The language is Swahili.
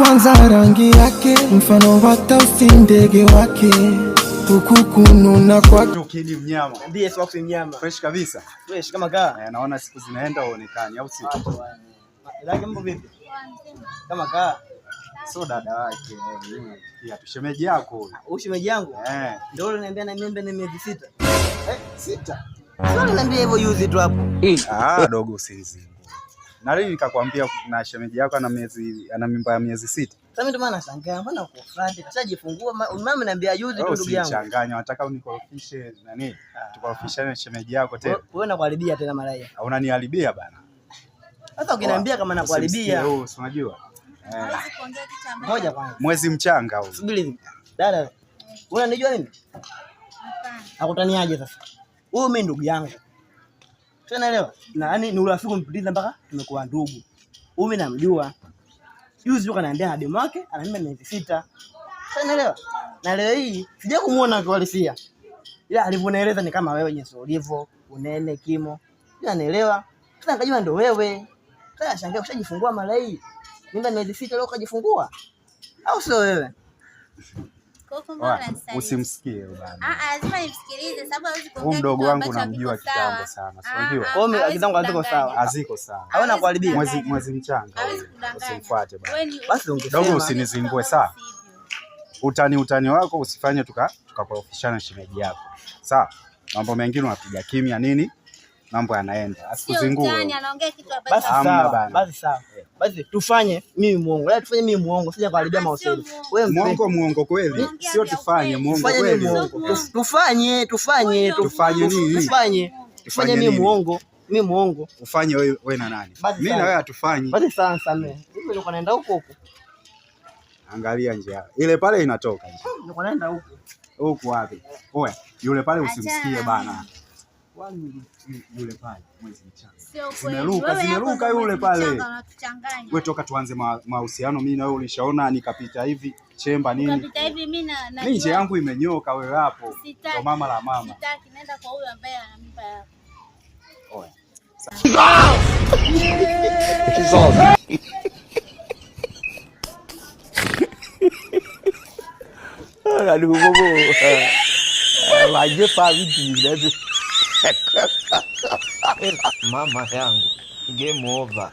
kwanza rangi yake mfano wa tausi ndege wake kukununa kwa tukini mnyama. Ndiye swafu mnyama. Fresh kabisa. Fresh kama kaa. Naona siku zinaenda uonekani au si? Laki mambo vipi? Kama kaa. So dada wake pia tushemeji yako. Ushemeji yangu? Ndio unaniambia na mimi ni miezi 6. 6. Sio unaniambia hivyo yuzi tu hapo. Dogo usinzi. Na leo nikakwambia na shemeji yako ana mimba ya miezi 6. Sasa mimi ndo maana nashangaa mbona uko front kashajifungua mama ananiambia yuzi tu ndugu yangu. Usichanganya, nataka unikorofishe nani? Tukorofishane shemeji yako tena. Wewe unakuharibia tena malaya. Unaniharibia bana. Sasa ukiniambia kama nakuharibia. Wewe unajua? Moja kwanza. Mwezi mchanga huu. Subiri. Dada. Unanijua mimi? Hapana. Nakutaniaje sasa? Huyu mimi ndugu yangu. Tunaelewa? Na yani ni urafiki mpitiza mpaka tumekuwa ndugu. Huyu mimi namjua. Juzi tu kanaambia na demu wake ananiambia miezi 6. Tunaelewa? Na leo hii sija kumuona kiwalisia. Ila alivyonieleza ni kama wewe Yesu ulivyo, unene kimo. Ila naelewa. Sasa nikajua ndio wewe. Sasa shangaa ushajifungua mara hii. Mimba miezi 6 leo kajifungua. Au sio wewe? Usimsikie bwana. Lazima nimsikilize sababu hawezi kuongea. Mdogo wangu namjua kitambo sana. Unajua? Wewe akizangu haziko sawa. Haziko sawa. Haona kuharibia. Mwezi mchanga. Usimfuate bwana. Basi ungesema. Dogo usinizingue sawa. Utani wako usifanye tukakorofishana shemeji yako. Sawa? Mambo mengine unapiga kimya nini? Mambo yanaenda. Asikuzingue. Anaongea kitu hapa. Basi sawa. Basi sawa. Basi tufanye mimi muongo. Leo tufanye mimi muongo. Sija kuharibia mahusiano. Wewe muongo kweli. Sio tufanye muongo kweli. Tufanye nini? Tufanye mimi muongo. Mimi muongo. Ufanye wewe na nani? Mimi na wewe hatufanyi. Basi sawa samee. Mimi niko naenda huko. Angalia njia. Ile pale inatoka. Niko naenda huko. Huko wapi? Oya, yule pale usimsikie bana. Yule pale mwezi mchanga. Zimeruka yule pale. Wewe toka tuanze mahusiano mimi na wewe ulishaona nikapita hivi chemba nini? Nikapita hivi mimi na mimi nje yangu imenyoka wewe hapo. Kwa mama la mama. Sitaki nenda kwa huyo ambaye ana mimba yako. Oya. Aduh bobo. Waje pavidi ndio. Mama yangu, game over.